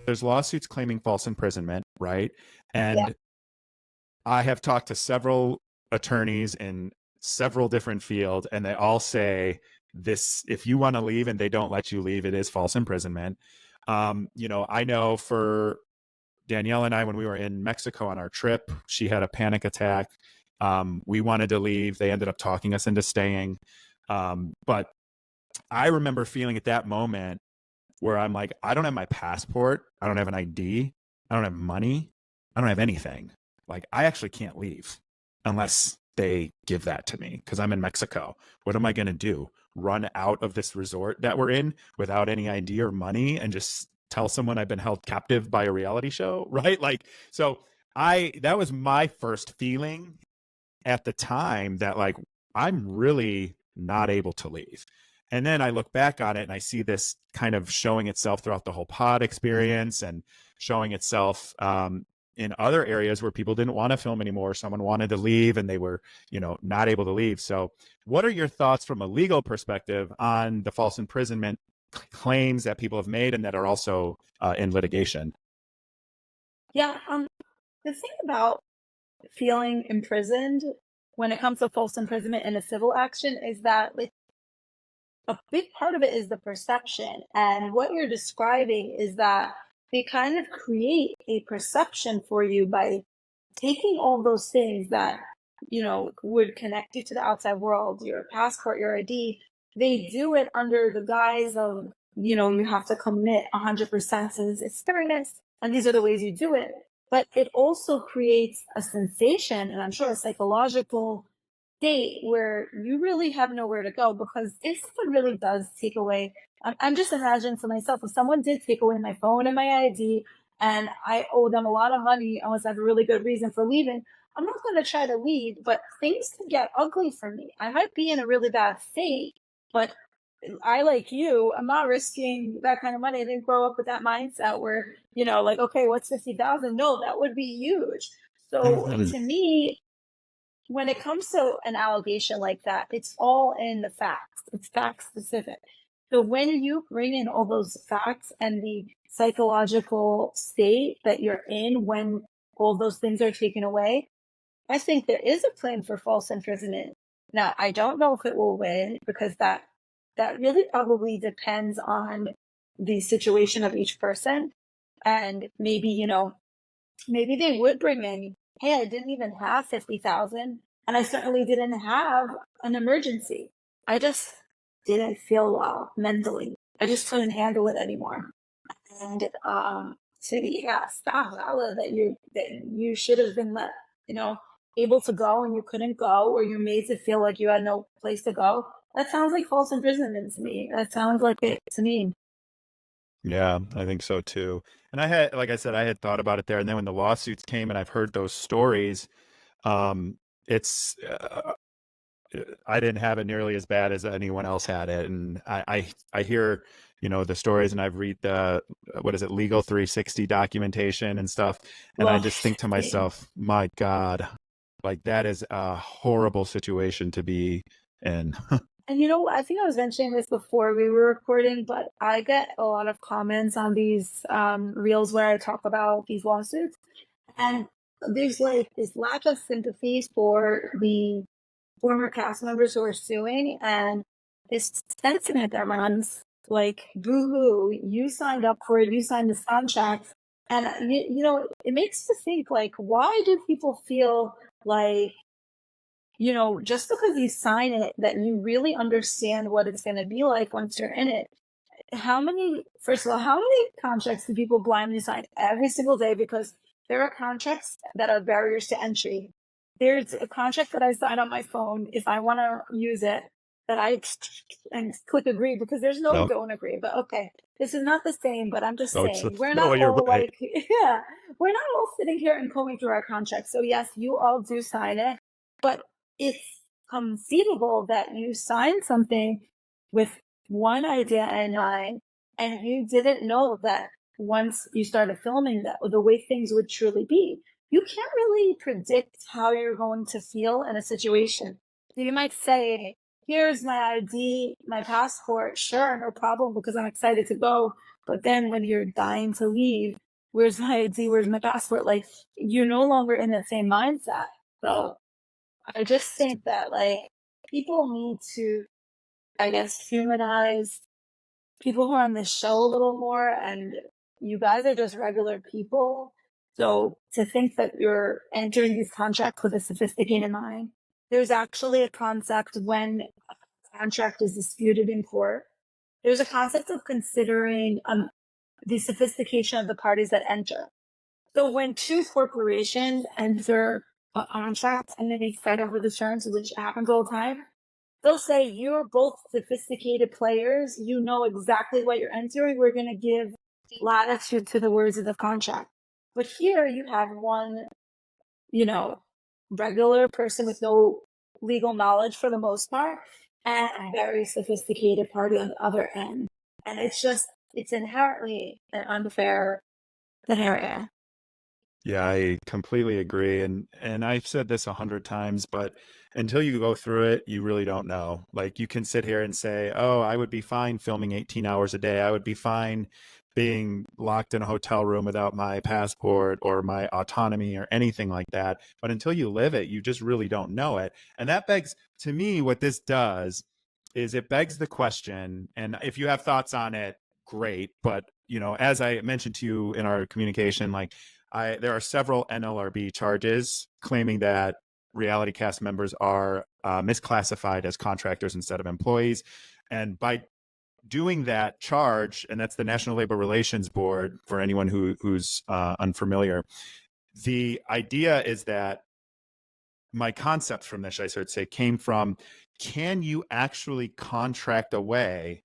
there's lawsuits claiming false imprisonment, right? Yeah. And I have talked to several attorneys in several different fields, and they all say this: if you want to leave and they don't let you leave, it is false imprisonment. I know for Danielle and I, when we were in Mexico on our trip, she had a panic attack. We wanted to leave. They ended up talking us into staying. But I remember feeling at that moment where I'm like, I don't have my passport. I don't have an ID. I don't have money. I don't have anything. Like, I actually can't leave unless they give that to me because I'm in Mexico. What am I going to do? Run out of this resort that we're in without any ID or money and just tell someone I've been held captive by a reality show? Right. Like, so that was my first feeling at the time, that like, I'm really not able to leave. And then I look back on it and I see this kind of showing itself throughout the whole pod experience and showing itself in other areas where people didn't want to film anymore. Someone wanted to leave and they were, not able to leave. So what are your thoughts from a legal perspective on the false imprisonment claims that people have made and that are also in litigation? Yeah. The thing about feeling imprisoned when it comes to false imprisonment in a civil action is that, like, a big part of it is the perception. And what you're describing is that they kind of create a perception for you by taking all those things that, would connect you to the outside world, your passport, your ID. They do it under the guise of, you have to commit 100% to this experience. And these are the ways you do it. But it also creates a sensation, and I'm sure a psychological state where you really have nowhere to go, because if someone really does take away, I'm just imagining for myself, if someone did take away my phone and my ID and I owe them a lot of money unless I have a really good reason for leaving, I'm not going to try to leave, but things can get ugly for me. I might be in a really bad state, but I, like you, I'm not risking that kind of money. I didn't grow up with that mindset where, like, okay, what's 50,000? No, that would be huge. So to me, when it comes to an allegation like that, it's all in the facts. It's fact specific. So when you bring in all those facts and the psychological state that you're in when all those things are taken away, I think there is a claim for false imprisonment. Now, I don't know if it will win, because that really probably depends on the situation of each person. And maybe, maybe they would bring in, hey, I didn't even have 50,000, and I certainly didn't have an emergency. I just didn't feel well mentally. I just couldn't handle it anymore. And so yeah, stop that you should have been able to go and you couldn't go, or you're made to feel like you had no place to go. That sounds like false imprisonment to me. That sounds like it to me. Yeah, I think so too. And like I said, I had thought about it there. And then when the lawsuits came and I've heard those stories, um, it's, I didn't have it nearly as bad as anyone else had it. And I hear, the stories, and I've read the, what is it, Legal 360 documentation and stuff. And I Well, just think to myself, my God, like, that is a horrible situation to be in. and I think I was mentioning this before we were recording, but I get a lot of comments on these reels where I talk about these lawsuits. And there's like this lack of sympathy for the former cast members who are suing, and this sentiment that runs like, boo hoo, you signed up for it, you signed this contract. And, it makes you think, like, why do people feel like, just because you sign it, that you really understand what it's going to be like once you're in it? First of all, how many contracts do people blindly sign every single day? Because there are contracts that are barriers to entry. There's a contract that I sign on my phone if I want to use it, that I and click agree, because there's no No, don't agree. But okay, this is not the same, but I'm just no, saying, we're no, not you're all right. like, yeah, we're not all sitting here and combing through our contracts. So yes, you all do sign it, but it's conceivable that you signed something with one idea in mind, and you didn't know that once you started filming that the way things would truly be. You can't really predict how you're going to feel in a situation. You might say, here's my ID, my passport. Sure, no problem, because I'm excited to go. But then when you're dying to leave, where's my ID? Where's my passport? Like, you're no longer in the same mindset. So I just think that, like, people need to, I guess, humanize people who are on this show a little more. And you guys are just regular people. So to think that you're entering these contracts with a sophisticated mind, there's actually a concept when a contract is disputed in court. There's a concept of considering the sophistication of the parties that enter. So when two corporations enter a contract and then they fight over the terms, which happens all the time, they'll say, you're both sophisticated players. You know exactly what you're entering. We're going to give latitude to the words of the contract. But here you have one, regular person with no legal knowledge for the most part, and a very sophisticated party on the other end. And it's inherently an unfair scenario. Yeah, I completely agree. And I've said this 100 times, but until you go through it, you really don't know. Like you can sit here and say, "Oh, I would be fine filming 18 hours a day. I would be fine being locked in a hotel room without my passport or my autonomy or anything like that." But until you live it, you just really don't know it. And that begs, to me, what this does is it begs the question, and if you have thoughts on it, great. But, as I mentioned to you in our communication, like there are several NLRB charges claiming that reality cast members are misclassified as contractors instead of employees. And by doing that charge, and that's the National Labor Relations Board for anyone who's unfamiliar, the idea is that my concept from this, I should say, came from, can you actually contract away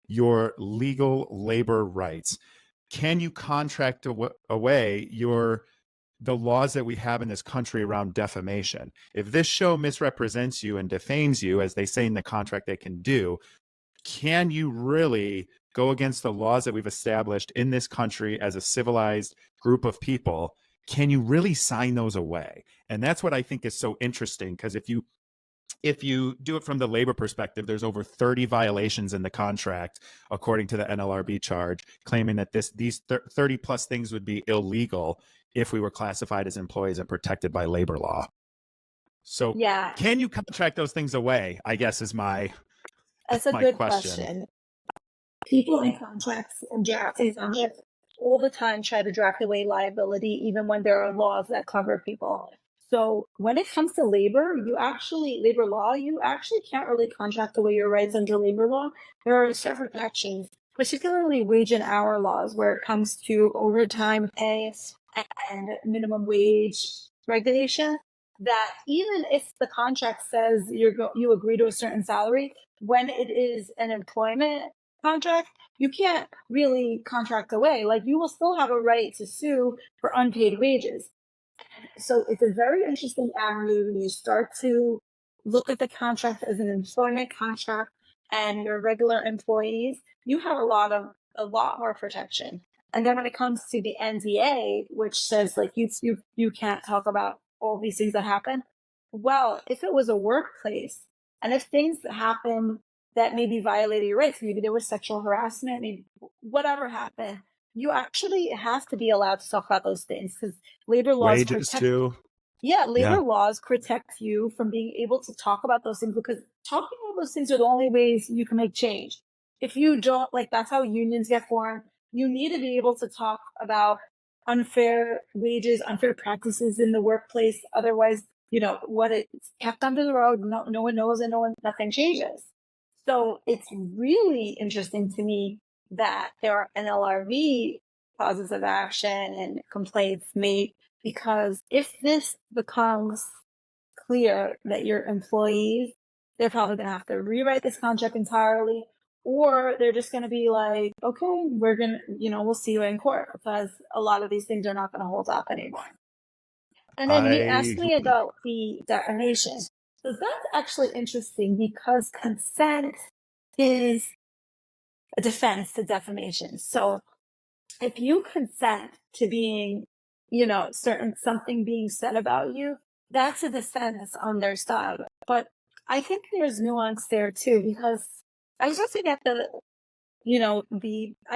your legal labor rights? Can you contract away the laws that we have in this country around defamation? If this show misrepresents you and defames you, as they say in the contract they can do, can you really go against the laws that we've established in this country as a civilized group of people? Can you really sign those away? And that's what I think is so interesting, because if you do it from the labor perspective, there's over 30 violations in the contract, according to the NLRB charge, claiming that these 30 plus things would be illegal if we were classified as employees and protected by labor law. So Yeah, can you contract those things away, I guess, is my that's a good question. question. People in contracts and drafting contracts all the time try to draft away liability, even when there are laws that cover people. So when it comes to labor law, you actually can't really contract away your rights under labor law. There are certain protections, particularly wage and hour laws, where it comes to overtime pay and minimum wage regulation, that even if the contract says you agree to a certain salary, when it is an employment contract, you can't really contract away. Like, you will still have a right to sue for unpaid wages. So it's a very interesting avenue when you start to look at the contract as an employment contract and your regular employees. You have a lot more protection. And then when it comes to the NDA, which says, like, you can't talk about all these things that happen. Well, if it was a workplace and if things happen that maybe violated your rights, maybe there was sexual harassment, maybe whatever happened, you actually have to be allowed to talk about those things, because labor laws Wages protect. too. Yeah, Yeah. labor laws protect you from being able to talk about those things, because talking about those things are the only ways you can make change. If you don't, like, that's how unions get formed. You need to be able to talk about unfair wages, unfair practices in the workplace. Otherwise, what it's kept under the rug. No one knows, and nothing changes. So it's really interesting to me that there are NLRV causes of action and complaints made, because if this becomes clear that your employees, they're probably going to have to rewrite this contract entirely, or they're just going to be like, okay, we're going to, we'll see you in court, because a lot of these things are not going to hold up anymore. And then you asked I me about the defamation. So that's actually interesting, because consent is a defense to defamation. So if you consent to being, something being said about you, that's a defense on their side. But I think there's nuance there too, because I was just looking at I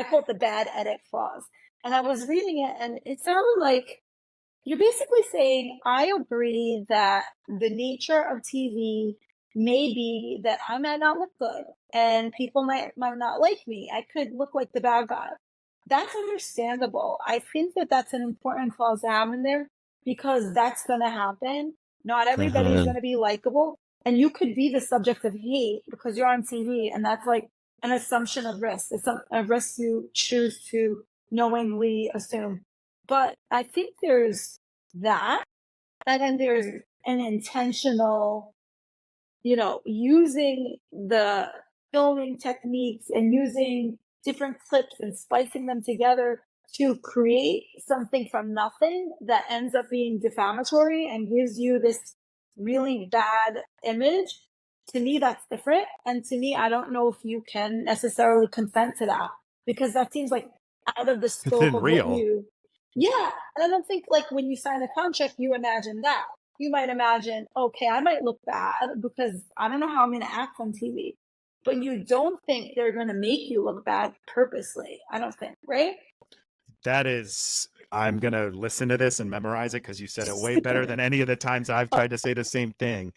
call it the bad edit clause. And I was reading it and it sounded like you're basically saying, I agree that the nature of TV may be that I might not look good and people might not like me. I could look like the bad guy. That's understandable. I think that that's an important clause to have in there because that's going to happen. Not everybody's going to be likable. And you could be the subject of hate because you're on TV. And that's like an assumption of risk. It's a risk you choose to knowingly assume. But I think there's that. And then there's an intentional, using the filming techniques and using different clips and splicing them together to create something from nothing that ends up being defamatory and gives you this really bad image. To me, that's different. And to me, I don't know if you can necessarily consent to that because that seems like out of the scope of real. what you. Yeah. And I don't think like when you sign a contract, you imagine that. You might imagine, okay, I might look bad because I don't know how I'm going to act on TV. But you don't think they're going to make you look bad purposely. I don't think, right? That is, I'm going to listen to this and memorize it because you said it way better than any of the times I've tried to say the same thing.